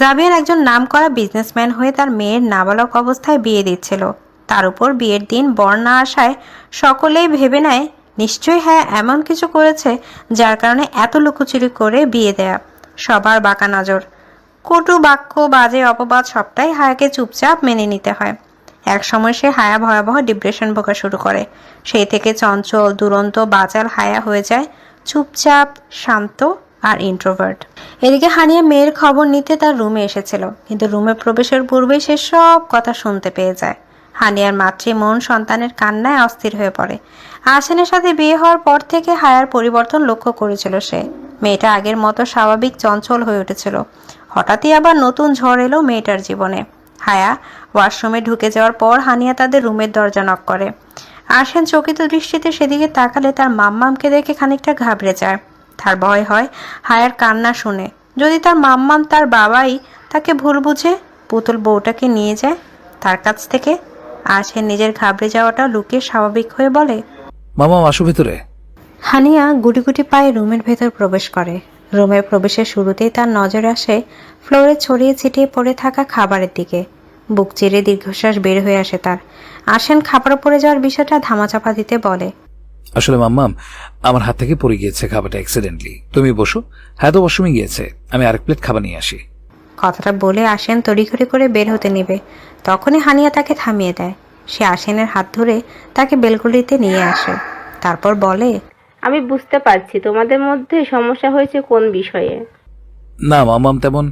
জাবিয়ার একজন নামকরা বিজনেসম্যান হয়ে তার মেয়ের নাবালক অবস্থায় বিয়ে দিচ্ছিল। তার উপর বিয়ের দিন বর না আসায় সকলেই ভেবে নেয় নিশ্চয়ই হ্যাঁ এমন কিছু করেছে যার কারণে এত লুকোচুরি করে বিয়ে দেয়া। সবার বাঁকা নজর, কটু বাক্য, বাজে অপবাদ সবটাই হায়াকে চুপচাপ মেনে নিতে হয়। একসময় সে হায়া ভয়াবহ ডিপ্রেশন ভোগা শুরু করে। সেই থেকে চঞ্চল, দুরন্ত, বাচাল হায়া হয়ে যায় চুপচাপ, শান্ত আর ইন্ট্রোভার্ট। এদিকে হানিয়া মেয়ের খবর নিতে তার রুমে এসেছিল, কিন্তু রুমে প্রবেশের পূর্বেই সে সব কথা শুনতে পেয়ে যায়। হানিয়ার মাতৃমন সন্তানের কান্নায় অস্থির হয়ে পড়ে। আহসানের সাথে বিয়ে হওয়ার পর থেকে হায়ার পরিবর্তন লক্ষ্য করেছিল সে। মেয়েটা আগের মতো স্বাভাবিক চঞ্চল হয়ে উঠেছিল। হঠাৎই আবার নতুন ঝড় এলো মেয়েটার জীবনে। হায়া ওয়াশরুমে ঢুকে যাওয়ার পর হানিয়া তাদের রুমের দরজা নক করে। আহসান চকিত দৃষ্টিতে সেদিকে তাকালে তার মাম্মামকে দেখে খানিকটা ঘাবড়ে যায়। তার ভয় হয় হায়ার কান্না শুনে যদি তার মাম্মাম, তার বাবাই তাকে ভুল বুঝে পুতুল বউটাকে নিয়ে যায় তার কাছ থেকে। আর সে নিজের ঘাবড়ে যাওয়াটা লুকিয়ে স্বাভাবিক হয়ে বলে, মামা আসো ভেতরে। হানিয়া গুটি গুটি পায়ে রুমের ভেতর প্রবেশ করে। রুমের প্রবেশের শুরুতেই তার নজর আসে ফ্লোরে ছড়িয়ে ছিটিয়ে পড়ে থাকা খাবারের দিকে। বুক চিরে দীর্ঘশ্বাস বের হয়ে আসে তার। আসেন খাবার পড়ে যাওয়ার বিষয়টা ধামাচাপা দিতে বলে, আসলে মাম্মাম, আমার হাত থেকে পড়ে গিয়েছে খাবারটা অ্যাক্সিডেন্টলি। তুমি বসো, হ্যাঁ তো ওয়াশরুমে গিয়েছে, আমি আরেক প্লেট খাবার নিয়ে আসি। কথাটা বলে আসেন তড়িঘড়ি করে বের হতে নেবে, তখনই হানিয়া তাকে থামিয়ে দেয়। সে আসেনের হাত ধরে তাকে বেলকনিতে নিয়ে আসে, তারপর বলে, আমি বুঝতে পারছি তোমাদের মধ্যে সমস্যা হয়েছে কোন বিষয়ে। না মাম্মাম তেমন।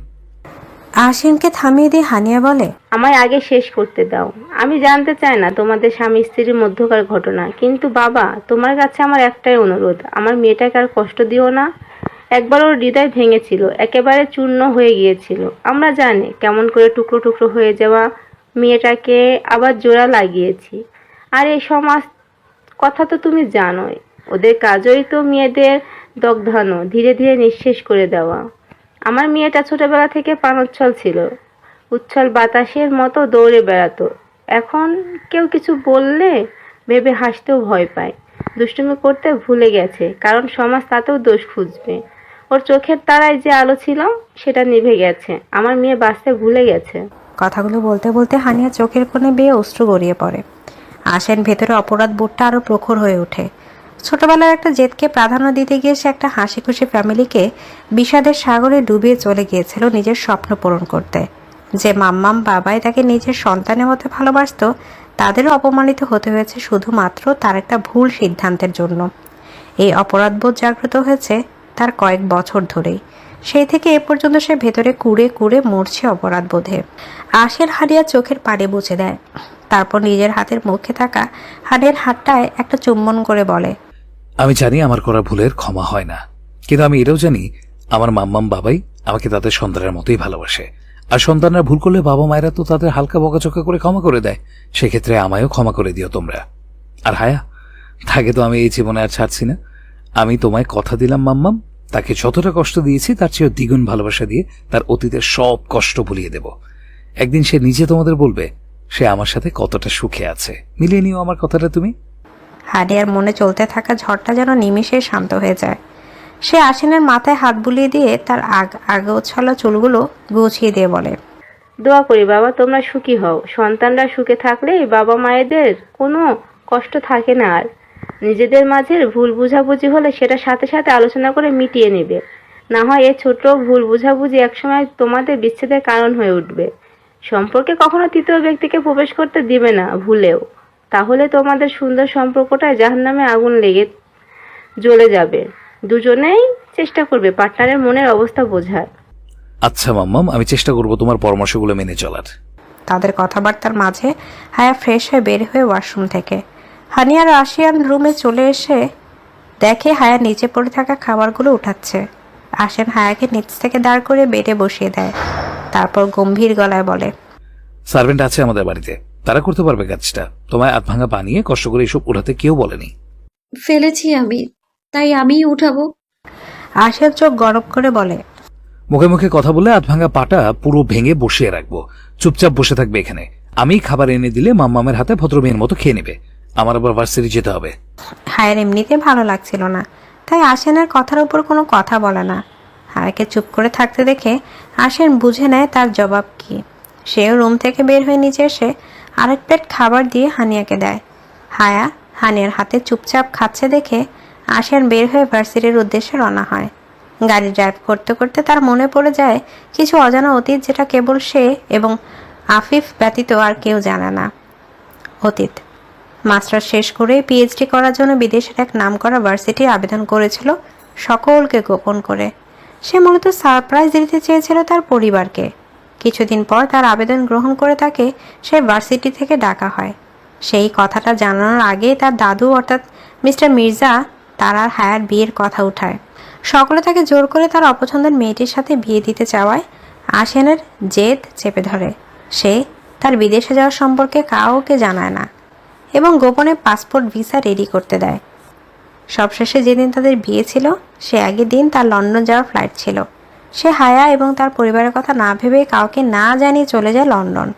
আসেনকে থামিয়ে দিয়ে হানিয়া বলে, আমায় আগে শেষ করতে দাও। আমি জানতে চাই না তোমাদের স্বামী স্ত্রীর মধ্যকার ঘটনা, কিন্তু বাবা তোমার কাছে আমার একটাই অনুরোধ, আমার মেয়েটাকে আর কষ্ট দিও না। একবার ওর হৃদয় ভেঙেছিল, একেবারে চূর্ণ হয়ে গিয়েছিল। আমরা জানি কেমন করে টুকরো টুকরো হয়ে যাওয়া মেয়েটাকে আবার জোড়া লাগিয়েছি। আর এই সমাজ কথা তো তুমি জানোই, ওদের কাজই তো মেয়েদের দগ্ধানো, ধীরে ধীরে নিঃশেষ করে দেওয়া। আমার মেয়েটা ছোটবেলা থেকে প্রাণোচ্ছল ছিল, উচ্ছল বাতাসের মতো দৌড়ে বেড়াতো। এখন কেউ কিছু বললে ভেবে হাসতেও ভয় পায়। দুষ্টুমি করতে ভুলে গেছে, কারণ সমাজ তাতেও দোষ খুঁজবে। ওর চোখের তারায় যে আলো ছিল সেটা নিভে গেছে। আমার মেয়ে বাঁচতে ভুলে গেছে। কথাগুলো বলতে বলতে হানিয়া চোখের কোণে বেয়ে অশ্রু গড়িয়ে পড়ে। আসেন ভেতরে অপরাধ বোধটা আরো প্রখর হয়ে ওঠে। ছোটবেলার একটা জেদকে প্রাধান্য দিতে গিয়ে সে একটা হাসি খুশি ফ্যামিলিকে বিষাদের সাগরে ডুবিয়ে চলে গিয়েছিল নিজের স্বপ্ন পূরণ করতে। যে মাম্মাম বাবাই তাকে নিজের সন্তানের মতো ভালোবাসত, তাদেরও অপমানিত হতে হয়েছে শুধুমাত্র তার একটা ভুল সিদ্ধান্তের জন্য। এই অপরাধবোধ জাগ্রত হয়েছে তার কয়েক বছর ধরেই। সেই থেকে এ পর্যন্ত সে ভেতরে কুড়ে কুড়ে মরছে অপরাধবোধে। আশের হানিয়া চোখের পানি মুছে দেয়, তারপর নিজের হাতের মুখে থাকা হানিয়ার হাতটায় একটা চুম্বন করে বলে, আমি জানি আমার করা ভুলের ক্ষমা হয় না, কিন্তু আমি এটাও জানি আমার মাম্মাম বাবাই আমাকে তাদের সন্তানের মতোই ভালোবাসে। আর সন্তানরা ভুল করলে বাবা মায়েরা তো তাদের হালকা বকাচকা করে ক্ষমা করে দেয়। সেক্ষেত্রে আমায়ও ক্ষমা করে দিও তোমরা। আর হায়া, তাকে তো আমি এই জীবনে আর ছাড়ছি না। আমি তোমায় কথা দিলাম মাম্মাম, তাকে যতটা কষ্ট দিয়েছি তার চেয়েও দ্বিগুণ ভালোবাসা দিয়ে তার অতীতের সব কষ্ট ভুলিয়ে দেব। একদিন সে নিজে তোমাদের বলবে সে আমার সাথে কতটা সুখে আছে। মিলিয়ে নিও আমার কথাটা তুমি। হানিয়ার মনে চলতে থাকা ঝড়টা যেন নিমিষে শান্ত হয়ে যায়। সে আসিনের মাথায় হাত বুলিয়ে দিয়ে তার আগোছালো চুলগুলো গুছিয়ে দিয়ে বলে, দোয়া করি বাবা তোমরা সুখী হও। সন্তানরা সুখে থাকলে বাবা মায়েদের কোনো কষ্ট থাকে না। আর নিজেদের মাঝের ভুল বুঝাবুঝি হলে সেটা সাথে সাথে আলোচনা করে মিটিয়ে নেবে। না হয় এ ছোট ভুল বুঝাবুঝি একসময় তোমাদের বিচ্ছেদের কারণ হয়ে উঠবে। সম্পর্কে কখনো তৃতীয় ব্যক্তিকে প্রবেশ করতে দিবে না ভুলেও, তাহলে তোমাদের সুন্দর সম্পর্কটায় জাহান্নামে আগুন লেগে জ্বলে যাবে। দুজনেই চেষ্টা করবে পার্টনারের মনের অবস্থা বোঝার। আচ্ছা মাম্মাম, আমি চেষ্টা করব তোমার পরামর্শগুলো মেনে চলার। তাদের কথাবার্তার মাঝে হায়া ফ্রেশ হয়ে বের হয়ে ওয়াশরুম থেকে হানিয়ার আসিয়ান রুমে চলে এসে দেখে হায়া নিচে পড়ে থাকা খাবারগুলো উঠাচ্ছে। আসেন হায়াকে নিচ থেকে দাঁড় করে বেডে বসিয়ে দেয়, তারপর গম্ভীর গলায় বলে, সার্ভেন্ট আছে আমাদের বাড়িতে, তারা করতে পারবে কাজটা। তোমায় আধ ভাঙা বানিয়ে কষ্ট করে এসব উঠাতে কেউ বলেনি। ফেলেছি আমি, তাই আমিই উঠাবো। আসিয়ান চোখ গরম করে বলে, মুখে মুখে কথা বলে আধ ভাঙা পাটা পুরো ভেঙে বসিয়ে রাখবো। চুপচাপ বসে থাকবে এখানে। আমি খাবার এনে দিলে মাম্মামের হাতে ভদ্র মেয়ের মতো খেয়ে নেবে। আমার আবার ভার্সিটি যেতে হবে। হায়ের এমনিতে ভালো লাগছিল না, তাই আশিয়ানের কথার উপর কোনো কথা বলে না। হায়াকে চুপ করে থাকতে দেখে আশিয়ান বুঝে নেয় তার জবাব কি। সেও রুম থেকে বের হয়ে নিচে এসে আরেক প্লেট খাবার দিয়ে হানিয়াকে দেয়। হায়া হানিয়ার হাতে চুপচাপ খাচ্ছে দেখে আশিয়ান বের হয়ে ভার্সিটির উদ্দেশ্যে রওনা হয়। গাড়ি ড্রাইভ করতে করতে তার মনে পড়ে যায় কিছু অজানা অতীত, যেটা কেবল সে এবং আফিফ ব্যতীত আর কেউ জানে না। অতীত মাস্টার শেষ করে পিএইচডি করার জন্য বিদেশের এক নামকরা ভার্সিটি আবেদন করেছিল, সকলকে গোপন করে। সে মূলত সারপ্রাইজ দিতে চেয়েছিল তার পরিবারকে। কিছুদিন পর তার আবেদন গ্রহণ করে তাকে সে ভার্সিটি থেকে ডাকা হয়। সেই কথাটা জানানোর আগেই তার দাদু অর্থাৎ মিস্টার মির্জা তার আর হায়ার বিয়ের কথা উঠায়। সকলে তাকে জোর করে তার অপছন্দের মেয়েটির সাথে বিয়ে দিতে চাওয়ায় আশিয়ানের জেদ চেপে ধরে। সে তার বিদেশে যাওয়ার সম্পর্কে কাউকে জানায় না এবং গোপনে পাসপোর্ট ভিসা রেডি করতে দেয়। সবশেষে যেদিন তাদের বিয়ে ছিল সে আগের দিন তার লন্ডন যাওয়ার ফ্লাইট ছিল। সে হায়া এবং তার পরিবারের কথা না ভেবে কাউকে না জানিয়ে চলে যায় লন্ডন।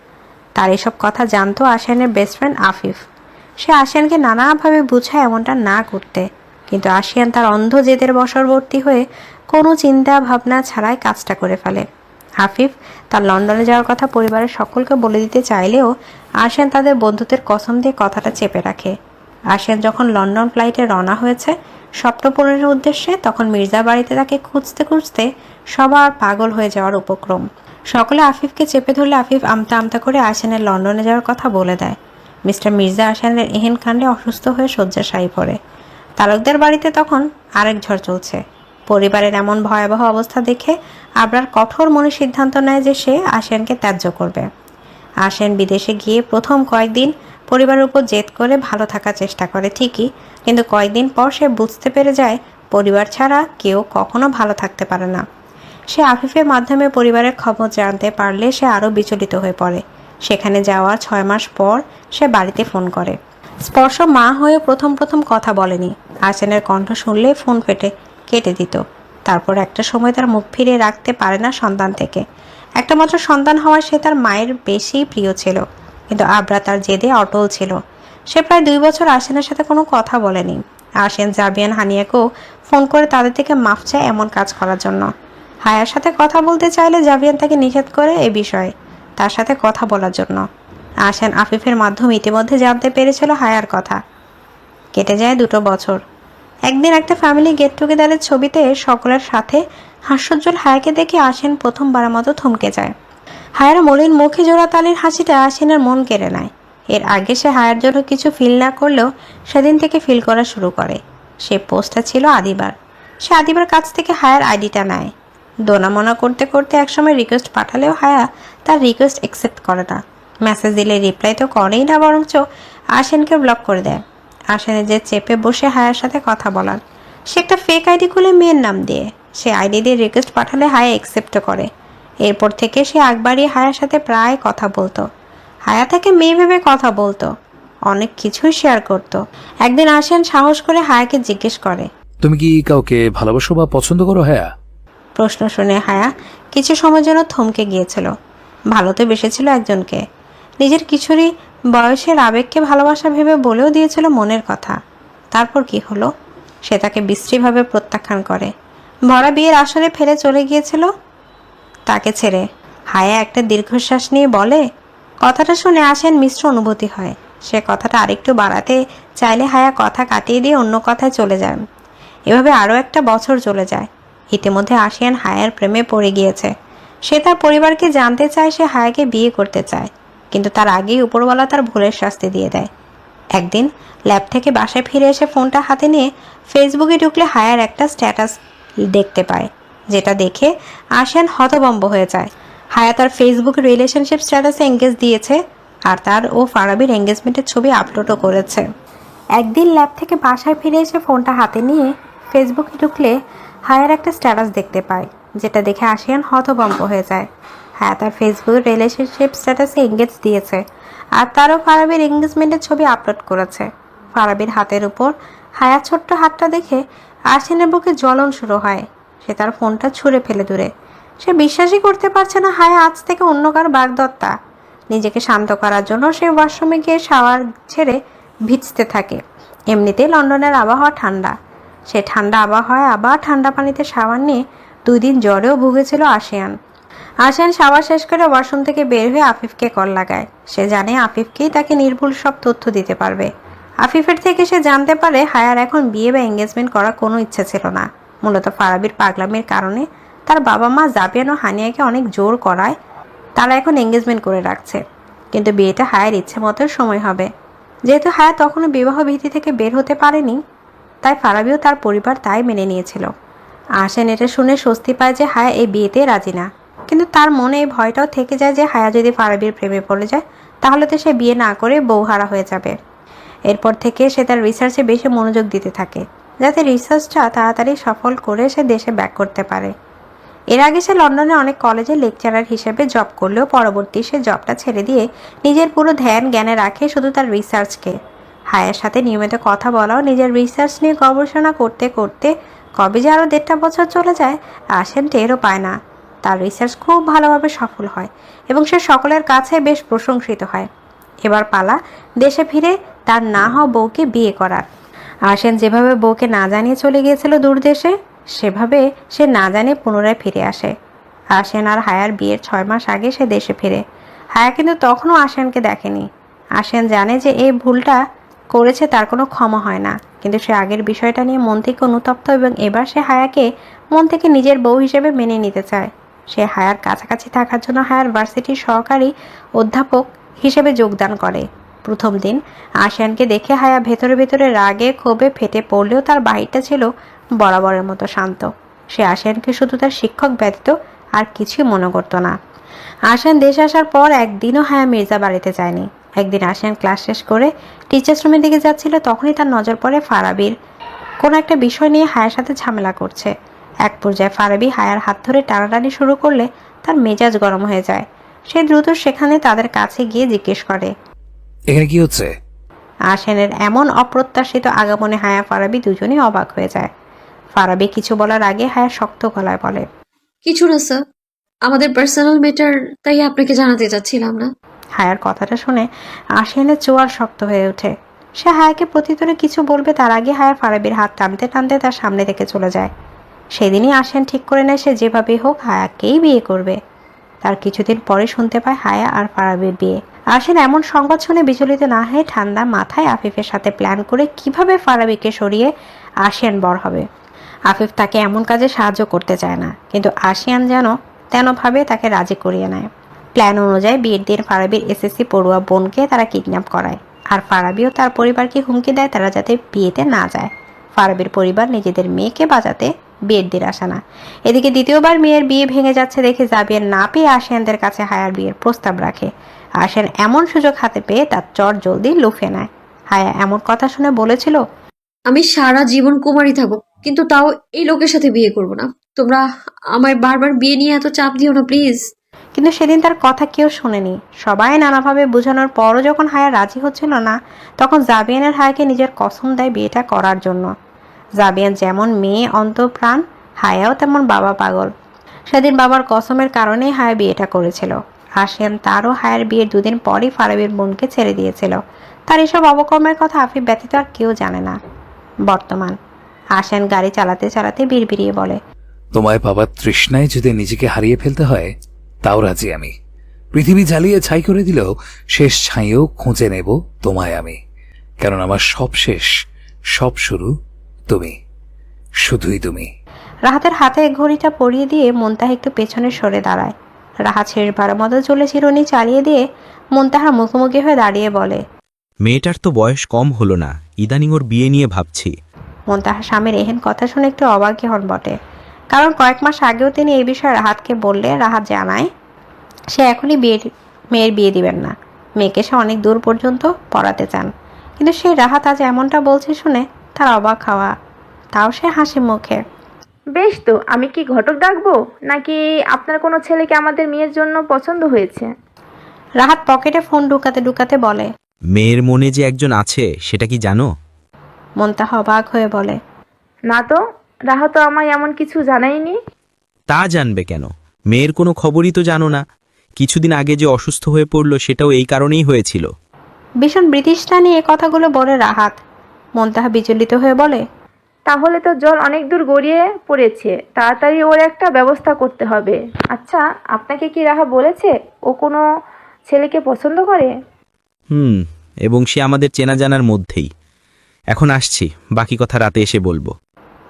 তার এসব কথা জানতো আশিয়ানের বেস্ট ফ্রেন্ড আফিফ। সে আশিয়ানকে নানাভাবে বুঝায় এমনটা না করতে, কিন্তু আশিয়ান তার অন্ধ জেদের বশবর্তী হয়ে কোনো চিন্তা ভাবনা ছাড়াই কাজটা করে ফেলে। আফিফ তার লন্ডনে যাওয়ার কথা পরিবারের সকলকে বলে দিতে চাইলেও আশিয়ান তাদের বন্ধুত্বের কসম দিয়ে কথাটা চেপে রাখে। আশিয়ান যখন লন্ডন ফ্লাইটে রওনা হয়েছে স্বপ্ন পূরণের উদ্দেশ্যে, তখন মির্জা বাড়িতে তাকে খুঁজতে খুঁজতে সবার পাগল হয়ে যাওয়ার উপক্রম। সকলে আফিফকে চেপে ধরলে আফিফ আমতা আমতা করে আশিয়ানের লন্ডনে যাওয়ার কথা বলে দেয়। মিস্টার মির্জা আশিয়ানের এহেন কাণ্ডে অসুস্থ হয়ে শয্যাশায়ী পড়ে। তালুকদার বাড়িতে তখন আরেক ঝড় চলছে। পরিবারের এমন ভয়াবহ অবস্থা দেখে আবরার কঠোর মনে সিদ্ধান্ত নেয় যে সে আশিয়ানকে ত্যায্য করবে। আশিয়ান বিদেশে গিয়ে প্রথম কয়েকদিন পরিবারের উপর জেদ করে ভালো থাকার চেষ্টা করে ঠিকই, কিন্তু কয়েকদিন পর সে বুঝতে পেরে যায় পরিবার ছাড়া কেউ কখনো ভালো থাকতে পারে না। সে আফিফের মাধ্যমে পরিবারের খবর জানতে পারলে সে আরও বিচলিত হয়ে পড়ে। সেখানে যাওয়ার 6 মাস পর সে বাড়িতে ফোন করে। স্পর্শ মা হয়ে প্রথম কথা বলেনি। আশিয়ানের কণ্ঠ শুনলে ফোন কেটে দিত। তারপর একটা সময় তার মুখ ফিরিয়ে রাখতে পারে না সন্তান থেকে। একটা মাত্র সন্তান হওয়ায় সে তার মায়ের বেশি প্রিয় ছিল, কিন্তু আবরা তার জেদে অটল ছিল। সে প্রায় 2 বছর আশিয়ানের সাথে কোনো কথা বলেনি। আশিয়ান জাবিয়ান হানিয়াকেও ফোন করে তাদের থেকে মাফ চায় এমন কাজ করার জন্য। হায়ার সাথে কথা বলতে চাইলে জাবিয়ান তাকে নিষেধ করে এ বিষয়ে তার সাথে কথা বলার জন্য। আশিয়ান আফিফের মাধ্যমে ইতিমধ্যে জানতে পেরেছিল হায়ার কথা। কেটে যায় 2 বছর। একদিন একটা ফ্যামিলি গেট টুগেদারের ছবিতে সকলের সাথে হাস্যোজ্জ্বল হায়াকে দেখে আশিয়ান প্রথমবারের মতো থমকে যায়। হায়ার মলিন মুখে জোড়া তালির হাসিটা আশিয়ানের মন কেড়ে নেয়। এর আগে সে হায়ার জন্য কিছু ফিল না করলেও সেদিন থেকে ফিল করা শুরু করে। সে পোস্টটা ছিল আদিবার। সে আদিবার কাছ থেকে হায়ার আইডিটা নেয়। দোনামোনা করতে করতে একসময় রিকোয়েস্ট পাঠালেও হায়া তার রিকোয়েস্ট অ্যাকসেপ্ট করে না। মেসেজ দিলে রিপ্লাই তো করেই না, বরঞ্চ আশিয়ানকে ব্লক করে দেয়। আশিয়ানের যে চেপে বসে হায়ার সাথে কথা বলার। সে একটা ফেক আইডি খুলে মেয়ের নাম দিয়ে সে আইডি দিয়ে রিকোয়েস্ট পাঠালে হায়া অ্যাকসেপ্টও করে। এরপর থেকে সে আগ বাড়িয়ে হায়ার সাথে প্রায় কথা বলতো। হায়া তাকে মেয়ে ভেবে কথা বলতো, অনেক কিছুই শেয়ার করতো। একদিন আশিয়ান সাহস করে হায়াকে জিজ্ঞেস করে, তুমি কি কাউকে ভালোবাসো বা পছন্দ করো হায়া? প্রশ্ন শুনে হায়া কিছু সময়ের জন্য থমকে গিয়েছিল। ভালো তো বেসেছিল একজনকে, নিজের কিশোরী বয়সের আবেগকে ভালোবাসা ভেবে বলেও দিয়েছিল মনের কথা। তারপর কি হলো? সে তাকে বিশ্রীভাবে প্রত্যাখ্যান করে, ভরা বিয়ের আসরে ফেলে চলে গিয়েছিল তাকে ছেড়ে। হায়া একটা দীর্ঘশ্বাস নিয়ে বলে, কথাটা শুনে আসেন মিশ্র অনুভূতি হয়। সে কথাটা আরেকটু বাড়াতে চাইলে হায়া কথা কাটিয়ে দিয়ে অন্য কথায় চলে যায়। এভাবে আরও একটা বছর চলে যায়। ইতিমধ্যে আশিয়ান হায়ার প্রেমে পড়ে গিয়েছে। সে তার পরিবারকে জানতে চায় সে হায়াকে বিয়ে করতে চায়, কিন্তু তার আগেই উপরওয়ালা তার ভুলের শাস্তি দিয়ে দেয়। একদিন ল্যাব থেকে বাসায় ফিরে এসে ফোনটা হাতে নিয়ে ফেসবুকে ঢুকলে হায়ার একটা স্ট্যাটাস দেখতে পায়, যেটা দেখে আশিয়ান হতভম্ব হয়ে যায়। হায়া তার ফেসবুক রিলেশনশিপ স্ট্যাটাসে এঙ্গেজ দিয়েছে, আর তার ও ফারাবির এঙ্গেজমেন্টের ছবি আপলোডও করেছে। একদিন ল্যাব থেকে বাসায় ফিরে এসে ফোনটা হাতে নিয়ে ফেসবুকে ঢুকলে হায়ার একটা স্ট্যাটাস দেখতে পায়, যেটা দেখে আশিয়ান হতভম্ব হয়ে যায়। হ্যাঁ, তার ফেসবুক রিলেশনশিপ স্ট্যাটাসে এঙ্গেজ দিয়েছে, আর তারও ফারাবির এঙ্গেজমেন্টের ছবি আপলোড করেছে। ফারাবির হাতের উপর হায়ার ছোট্ট হাতটা দেখে আশিয়ানের বুকে জ্বলন শুরু হয়। সে তার ফোনটা ছুঁড়ে ফেলে দূরে। সে বিশ্বাসই করতে পারছে না হায়া আজ থেকে অন্য কার বাগদত্তা। নিজেকে শান্ত করার জন্য সে ওয়াশরুমে গিয়ে শাওয়ার ছেড়ে ভিজতে থাকে। এমনিতেই লন্ডনের আবহাওয়া ঠান্ডা। সে ঠান্ডা আবহাওয়ায় আবার ঠান্ডা পানিতে সাবান নিয়ে 2 দিন জ্বরেও ভুগেছিল আশিয়ান। আশিয়ান সাবার শেষ করে ওয়াশরুম থেকে বের হয়ে আফিফকে কল লাগায়। সে জানে আফিফকেই তাকে নির্ভুল সব তথ্য দিতে পারবে। আফিফের থেকে সে জানতে পারে হায়ার এখন বিয়ে বা এঙ্গেজমেন্ট করার কোনো ইচ্ছা ছিল না। মূলত ফারাবির পাগলামির কারণে তার বাবা মা জাবিয়ান ও হানিয়াকে অনেক জোর করায় তারা এখন এঙ্গেজমেন্ট করে রাখছে। কিন্তু বিয়েটা হায়ার ইচ্ছে মতো সময় হবে। যেহেতু হায়া তখনও বিবাহ ভীতি থেকে বের হতে পারেনি, তাই ফারাবিও তার পরিবার তাই মেনে নিয়েছিল। আশান এটা শুনে স্বস্তি পায় যে হায়া এই বিয়েতে রাজি না, কিন্তু তার মনে এই ভয়টাও থেকে যায় যে হায়া যদি ফারাবির প্রেমে পড়ে যায় তাহলে তো সে বিয়ে না করে বউহারা হয়ে যাবে। এরপর থেকে সে তার রিসার্চে বেশি মনোযোগ দিতে থাকে, যাতে রিসার্চটা তাড়াতাড়ি সফল করে সে দেশে ব্যাক করতে পারে। এর আগে সে লন্ডনে অনেক কলেজে লেকচারার হিসেবে জব করলেও পরবর্তী সে জবটা ছেড়ে দিয়ে নিজের পুরো ধ্যান জ্ঞানে রাখে শুধু তার রিসার্চকে। হায়ের সাথে নিয়মিত কথা বলাও নিজের রিসার্চ নিয়ে গবেষণা করতে করতে কবে যে আরও 1.5 বছর চলে যায় আশান টেরও পায় না। তার রিসার্চ খুব ভালোভাবে সফল হয় এবং সে সকলের কাছে বেশ প্রশংসিত হয়। এবার পালা দেশে ফিরে তার না হওয়া বউকে বিয়ে করার। আশান যেভাবে বউকে না জানিয়ে চলে গিয়েছিল দূর দেশে, সেভাবে সে না জানিয়ে পুনরায় ফিরে আসে। আশান আর হায়ার বিয়ের 6 মাস আগে সে দেশে ফিরে। হায়া কিন্তু তখনও আশানকে দেখেনি। আশান জানে যে এই ভুলটা করেছে তার কোনো ক্ষমা হয় না, কিন্তু সে আগের বিষয়টা নিয়ে মন থেকে অনুতপ্ত এবং এবার সে হায়াকে মন থেকে নিজের বউ হিসেবে মেনে নিতে চায়। সে হায়ার কাছাকাছি থাকার জন্য হায়ার ভার্সিটির সহকারী অধ্যাপক হিসেবে যোগদান করে। প্রথম দিন আশিয়ানকে দেখে হায়া ভেতরে ভেতরে রাগে ক্ষোভে ফেটে পড়লেও তার বাহিরটা ছিল বরাবরের মতো শান্ত। সে আশিয়ানকে শুধু তার শিক্ষক ব্যতীত আর কিছুই মনে করতো না। আশিয়ান দেশে আসার পর একদিনও হায়া মির্জা বাড়িতে যায়নি। একদিন আশিয়ান ক্লাস শেষ করে টিচার্স রুমের দিকে যাচ্ছিল, তখনই তার নজর পড়ে ফারাবির কোনো একটা বিষয় নিয়ে হায়ার সাথে ঝামেলা করছে। এক পর্যায়ে ফারাবি হায়ার হাত ধরে টানাটানি শুরু করলে তার মেজাজ গরম হয়ে যায়। সে দ্রুত সেখানে তাদের কাছে গিয়ে জিজ্ঞেস করে, এখানে কি হচ্ছে? আশিয়ানের এমন অপ্রত্যাশিত আগমনে হায়া ফারাবি দুজনেই অবাক হয়ে যায়। ফারাবি কিছু বলার আগে হায়া শক্ত গলায় বলে, কিছু না স্যার, আমাদের পার্সোনাল ম্যাটার, তাই আপনাকে জানাতে চাচ্ছিলাম না। হায়ার কথাটা শুনে আশিয়ানের চোয়াল শক্ত হয়ে ওঠে। সে হায়াকে প্রতিতরে কিছু বলবে তার আগে হায়া ফারাবির হাত টানতে টানতে তার সামনে থেকে চলে যায়। সেদিনই আশিয়ান ঠিক করে নেয় সে যেভাবেই হোক হায়াকেই বিয়ে করবে। তার কিছুদিন পরে শুনতে পায় হায়া আর ফারাবির বিয়ে। আশিয়ান এমন সংবাদ শুনে বিচলিত না হয়ে ঠান্ডা মাথায় আফিফের সাথে প্ল্যান করে কিভাবে ফারাবিকে সরিয়ে আশিয়ান বর হবে। আফিফ তাকে এমন কাজে সাহায্য করতে চায় না, কিন্তু আশিয়ান যেন তেনভাবে তাকে রাজি করিয়ে নেয়। প্ল্যান অনুযায়ী বিয়ের দিন ফারাবির এসএসসি পড়ুয়া বোনকে তারা কিডন্যাপ করায়, আর ফারাবিও তার পরিবারকে হুমকি দেয় তারা যাতে বিয়েতে না যায়। ফারাবির পরিবার নিজেদের মেয়েকে বাঁচাতে বিয়ের দিন আসে না। এদিকে দ্বিতীয়বার মেয়ের বিয়ে ভেঙে যাচ্ছে দেখে জাবিয়ার না পেয়ে আশিয়ানদের কাছে হায়ার বিয়ের প্রস্তাব রাখে। আশিয়ান এমন সুযোগ হাতে পেয়ে তার চট জলদি লুফে নেয়। হায়া এমন কথা শুনে বলেছিল, আমি সারা জীবন কুমারী থাকবো, কিন্তু তাও এই লোকের সাথে বিয়ে করব না। তোমরা আমায় বারবার বিয়ে নিয়ে এত চাপ দিও না প্লিজ। কিন্তু সেদিন তার কথা কেউ শোনেনি। সবাই নানাভাবে বোঝানোর পরও যখন হায়া রাজি হচ্ছিল না, তখন জাবিয়ানের হায়াকে নিজের কসম দেয় বিয়েটা করার জন্য। জাবিয়ান যেমন মেয়ে অন্তঃপ্রাণ, হায়াও তেমন বাবা পাগল। সেদিন বাবার কসমের কারণেই হায়া বিয়েটা করেছিল। আশিয়ান তারও হায়ার বিয়ের 2 দিন পরই ফারাবির বোনকে ছেড়ে দিয়েছিল। তার এসব অবকর্মের কথা আফিফ ব্যতীত আর কেউ জানে না। বর্তমান আশিয়ান গাড়ি চালাতে চালাতে বিড়বিড়িয়ে বলে, তোমায় বাবার তৃষ্ণায় যদি নিজেকে হারিয়ে ফেলতে হয় তাও রাজি আমি। পৃথিবী জ্বালিয়ে ছাই করে দিলেও শেষ ছাইও খুঁজে নেব তোমায় আমি, কারণ আমার সব শেষ সব শুরু তুমি, শুধুই তুমি। রাহাতের হাতে ঘড়িটা পরিয়ে দিয়ে মুনতাহা একটু পেছনে সরে দাঁড়ায়। রাহাত শেষবারের মতো চলে চিরুনি চালিয়ে দিয়ে মুনতাহার মুখোমুখি হয়ে দাঁড়িয়ে বলে, মেয়েটার তো বয়স কম হলো না, ইদানিং ওর বিয়ে নিয়ে ভাবছি। মুনতাহার স্বামীর এহেন কথা শুনে একটু অবাকই হন বটে, কারণ কয়েক মাস আগেও তিনি এই বিষয়ে রাহাতকে বললে রাহাত জানায় সে এখনই মেয়ের বিয়ে দিবেন না। মেয়েকে সে অনেক দূর পর্যন্ত পড়াতে চান, কিন্তু সেই রাহাত আজ এমনটা বলছে শুনে তার অবাক হওয়া, তাও সে হাসি মুখে। বেশ তো, আমি কি ঘটক ডাকবো, নাকি আপনার কোনো ছেলেকে আমাদের মেয়ের জন্য পছন্দ হয়েছে? রাহাত পকেটে ফোন ঢুকাতে ঢুকাতে বলে, মেয়ের মনে যে একজন আছে সেটা কি জানো? মুনতাহা অবাক হয়ে বলে, না তো, রাহা তো আমায় এমন কিছু জানায়নি। তা জানবে কেন? মেয়ের কোনো খবরই তো জানো না। কিছুদিন আগে যে অসুস্থ হয়ে পড়লো সেটাও এই কারণেই হয়েছিল। ভীষণ ব্রিটিশটা নিয়ে কথাগুলো বলে রাহাত। মুনতাহা বিচলিত হয়ে বলে, তাহলে তো জল অনেক দূর গড়িয়ে পড়েছে, তাড়াতাড়ি ওর একটা ব্যবস্থা করতে হবে। আচ্ছা, আপনাকে কি রাহা বলেছে ও কোনো ছেলেকে পছন্দ করে? এবং সে আমাদের চেনা জানার মধ্যেই। এখন আসছি, বাকি কথা রাতে এসে বলবো।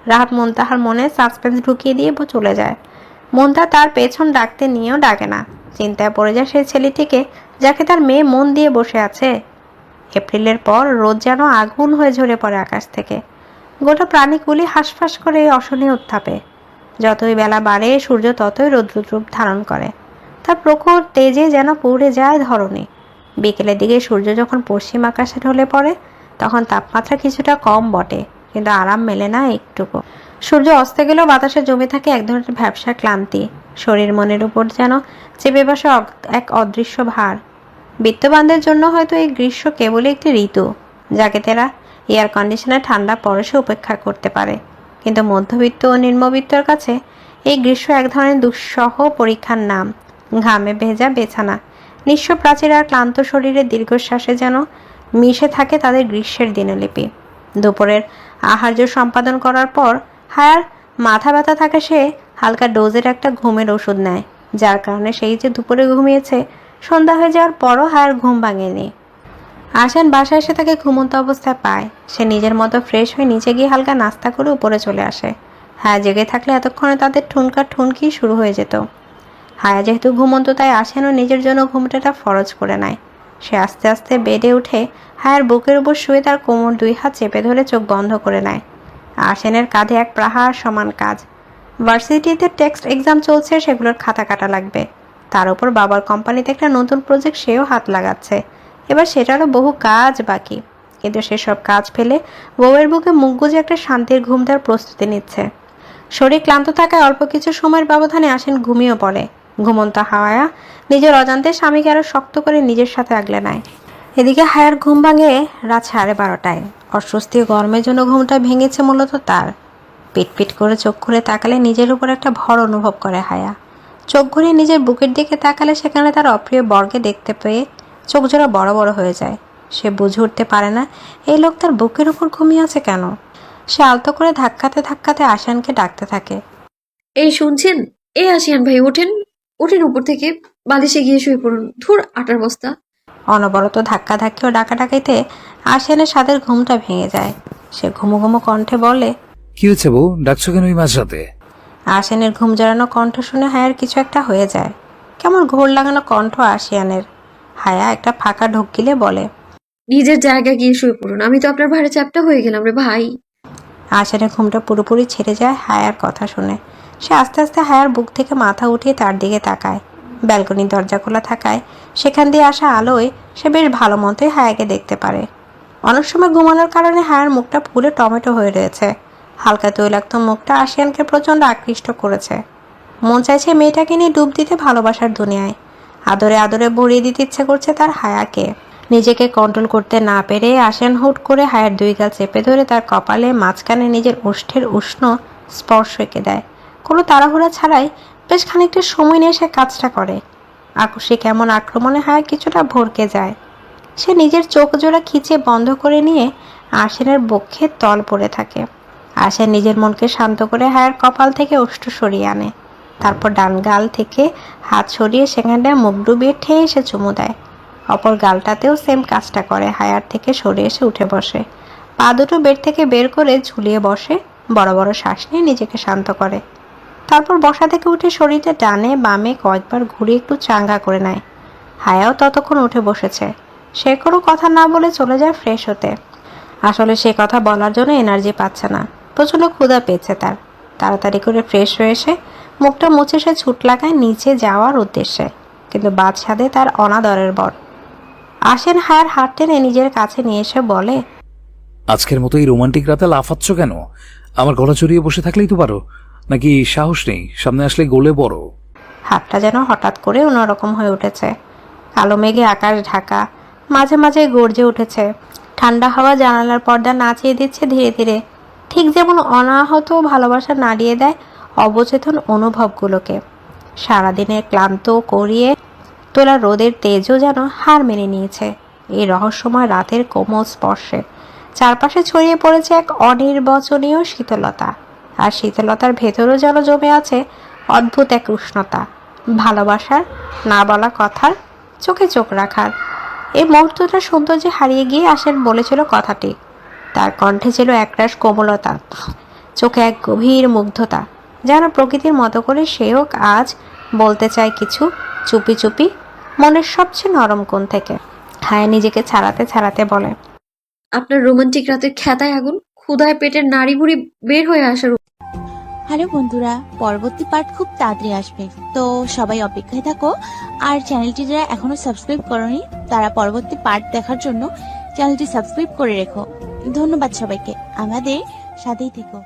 রাহাত মুনতাহার মনে সাসপেন্স ঢুকিয়ে দিয়ে চলে যায়। মুনতাহা তার পেছন ডাকতে নিয়েও ডাকে না। চিন্তায় পড়ে যায় সেই ছেলেটিকে যাকে তার মেয়ে মন দিয়ে বসে আছে। এপ্রিলের পর রোদ যেন আগুন হয়ে ঝরে পড়ে আকাশ থেকে। গোটা প্রাণীগুলি হাঁসফাঁস করে এই অশনীয় উত্তাপে। যতই বেলা বাড়ে সূর্য ততই রৌদ্ররূপ ধারণ করে। তার প্রখর তেজে যেন পুড়ে যায় ধরণী। বিকেলের দিকে সূর্য যখন পশ্চিম আকাশে ঢলে পড়ে তখন তাপমাত্রা কিছুটা কম বটে, কিন্তু আরাম মেলে না একটুকু। সূর্য অস্তে গেলেও বাতাসে জমে থাকে এক ধরনের ভ্যাপসা ক্লান্তি। শরীর মনের উপর যেন চেপে বসে এক অদৃশ্য ভার। বিত্তবানদের জন্য হয়তো এই গ্রীষ্ম কেবলই একটি ঋতু, যাকে তারা এয়ার কন্ডিশনে ঠান্ডা পরশে উপেক্ষা করতে পারে। কিন্তু মধ্যবিত্ত ও নিম্নবিত্তর কাছে এই গ্রীষ্ম এক ধরনের দুঃসহ পরীক্ষার নাম। ঘামে ভেজা বেছানা, নিঃস্ব প্রাচীর আর ক্লান্ত শরীরের দীর্ঘশ্বাসে যেন মিশে থাকে তাদের গ্রীষ্মের দিনলিপি। দুপুরের আহার্য সম্পাদন করার পর হায়ার মাথা ব্যথা থাকে, সে হালকা ডোজের একটা ঘুমের ওষুধ নেয়, যার কারণে সেই যে দুপুরে ঘুমিয়েছে সন্ধ্যা হয়ে যাওয়ার পরও হায়ার ঘুম ভাঙেনি। আসান বাসায় এসে তাকে ঘুমন্ত অবস্থায় পায়। সে নিজের মতো ফ্রেশ হয়ে নিচে গিয়ে হালকা নাস্তা করে উপরে চলে আসে। হায়া জেগে থাকলে এতক্ষণে তাদের ঠুনকা ঠুনকি শুরু হয়ে যেত। হায়া যেহেতু ঘুমন্ত তাই আসানও নিজের জন্য ঘুমটাটা ফরজ করে নেয়। সে আস্তে আস্তে বেডে উঠে হায়ার বুকের উপর শুয়ে তার কোমর দুই হাত চেপে ধরে চোখ বন্ধ করে নেয়। আসানের কাঁধে এক পাহাড় সমান কাজ। ভার্সিটিতে টেক্সট এক্সাম চলছে, সেগুলোর খাতা কাটা লাগবে। তার উপর বাবার কোম্পানিতে একটা নতুন প্রজেক্ট, সেও হাত লাগাচ্ছে। এবার সেটারও বহু কাজ বাকি, কিন্তু সেসব কাজ ফেলে বউয়ের বুকে মুখ গুজে একটা শান্তির ঘুম দেওয়ার প্রস্তুতি নিচ্ছে। শরীর ক্লান্ত থাকায় অল্প কিছু সময়ের ব্যবধানে আসেন ঘুমিয়ে পড়ে। ঘুমন্ত হায়া নিজের অজান্তে স্বামীকে আরো শক্ত করে নিজের সাথে আগলে নেয়। এদিকে হায়ার ঘুম ভাঙে রাত 12:30টায়। অস্বস্তি ও গরমের জন্য ঘুমটা ভেঙেছে মূলত তার। পিটপিট করে চোখ খুলে তাকালে নিজের উপর একটা ভর অনুভব করে হায়া। চোখ ঘুরিয়ে নিজের বুকের দিকে তাকালে সেখানে তার অপ্রিয় বরকে দেখতে পেয়ে চোখ জোড়া বড় বড় হয়ে যায়। সে বুঝে উঠতে পারে না এই লোক তার বুকের উপর ঘুমিয়ে আছে কেন। সে আলতো করে ধাক্কাতে ধাক্কাতে আসানকে ডাকতে থাকে। এই শুনছেন? এই আসিয়ান ভাই, ওঠেন ওঠেন, উপর থেকে বালিশে গিয়ে শুয়ে পড়ুন। ধুর, আটার বস্তা। অনবরত ধাক্কা ধাক্কি ও ডাকাডাকিতে আসানের সাদের ঘুমটা ভেঙে যায়। সে ঘুমো ঘুমো কণ্ঠে বলে, কি হয়েছে বউ, ডাকছো কেন এই মাঝরাতে? আসানের ঘুম জড়ানো কণ্ঠ শুনে হায়ার কিছু একটা হয়ে যায়। কেমন ঘোর লাগানো কণ্ঠ আশিয়ানের। হায়া একটা ফাঁকা ঢোক গিলে বলে, নিজের জায়গায় গিয়ে শুয়ে পড়ুন। আমি তো আপনার ভাড়ে চ্যাপটা হয়ে গেলাম রে ভাই। আশানের ঘুমটা পুরোপুরি ছেড়ে যায় হায়ার কথা শুনে। সে আস্তে আস্তে হায়ার বুক থেকে মাথা উঠিয়ে তার দিকে তাকায়। ব্যালকনির দরজা খোলা থাকায় সেখান দিয়ে আসা আলোয় সে বেশ ভালো মতোই হায়াকে দেখতে পারে। অনেক সময় ঘুমানোর কারণে হায়ার মুখটা ফুলে টমেটো হয়ে রয়েছে। হালকা তৈলাক্ত মুখটা আশিয়ানকে প্রচণ্ড আকৃষ্ট করেছে। মন চাইছে মেয়েটাকে নিয়ে ডুব দিতে ভালোবাসার দুনিয়ায়। আদরে আদরে ভরিয়ে দিতে ইচ্ছে করছে তার হায়াকে। নিজেকে কন্ট্রোল করতে না পেরে আশিয়ান হুট করে হায়ার দুই গাল চেপে ধরে তার কপালে মাঝখানে নিজের ওষ্ঠের উষ্ণ স্পর্শ এঁকে দেয়। কোনো তাড়াহুড়া ছাড়াই বেশ খানিকটা সময় নিয়ে সে কাজটা করে। আকস্মিক এমন আক্রমণে হায়া কিছুটা ভরকে যায়। সে নিজের চোখ জোড়া খিচে বন্ধ করে নিয়ে আশিয়ানের বক্ষে তল পড়ে থাকে। আশিয়ান নিজের মনকে শান্ত করে হায়ার কপাল থেকে ওষ্ঠ সরিয়ে আনে। তারপর ডান গাল থেকে হাত সরিয়ে সেখানটায় মুখ ডুবিয়ে ঠেয়ে এসে চুমু দেয়। অপর গালটাতেও সেম কাজটা করে। হায়ার থেকে সরে এসে উঠে বসে, পা দুটো বেড থেকে বের করে ঝুলিয়ে বসে, বড় বড় শ্বাস নিয়ে নিজেকে শান্ত করে। তারপর বসা থেকে উঠে শরীরটা ডানে বামে কয়েকবার ঘুরিয়ে একটু চাঙ্গা করে নেয়। হায়াও ততক্ষণ উঠে বসেছে। সে কোনো কথা না বলে চলে যায় ফ্রেশ হতে। আসলে সে কথা বলার জন্য এনার্জি পাচ্ছে না, প্রচণ্ড ক্ষুধা পেয়েছে তার। তাড়াতাড়ি করে ফ্রেশ হয়ে এসে মুখটা মুছে সে ছুট লাগায় নিচে যাওয়ার উদ্দেশ্যে, কিন্তু বাদ সাধে তার অনাদরের বর। আসেন হায়ার হাত টেনে নিজের কাছে নিয়ে এসে বলে, আজকের মতো এই রোমান্টিক রাতে লাফাচ্ছ কেন? আমার গলা চড়িয়ে বসে থাকলেই তো পারো, নাকি সাহস নেই? সামনে আসলে গোলে বড়। হাতটা যেন হঠাৎ করে অন্যরকম হয়ে উঠেছে। কালো মেঘে আকাশ ঢাকা, মাঝে মাঝে গর্জে উঠেছে। ঠান্ডা হাওয়া জানালার পর্দা নাচিয়ে দিচ্ছে ধীরে ধীরে, ঠিক যেমন অনাহত ভালোবাসা নাড়িয়ে দেয় অবচেতন অনুভবগুলোকে। সারাদিনের ক্লান্ত করিয়ে তোলা রোদের তেজও যেন হার মেনে নিয়েছে এই রহস্যময় রাতের কোমল স্পর্শে। চারপাশে ছড়িয়ে পড়েছে এক অনির্বচনীয় শীতলতা, আর শীতলতার ভেতরও যেন জমে আছে অদ্ভুত এক উষ্ণতা, ভালোবাসার, না বলা কথার, চোখে চোখ রাখার। এই মুহূর্তটা সৌন্দর্যে হারিয়ে গিয়ে আসেন বলেছিল কথাটি। তার কণ্ঠে ছিল একরাশ কোমলতা, চোখে এক গভীর মুগ্ধতা, যেন প্রকৃতির মতো করে সেও আজ বলতে চায় কিছু, চুপি চুপি, মনের সবচেয়ে নরম কোণ থেকে। হায় নিজেকে ছাড়াতে ছাড়াতে বলে, আপনার রোমান্টিক রাতের খেতায় আগুন, ক্ষুধায় পেটের নাড়ি ভুড়ি বের হয়ে আসার। হ্যালো বন্ধুরা, পরবর্তী পার্ট খুব তাড়াতাড়ি আসবে, তো সবাই অপেক্ষায় থাকো। আর চ্যানেলটি যারা এখনো সাবস্ক্রাইব করনি তারা পরবর্তী পার্ট দেখার জন্য চ্যানেলটি সাবস্ক্রাইব করে রেখো। ধন্যবাদ সবাইকে, আমাদের সাথেই থেকো।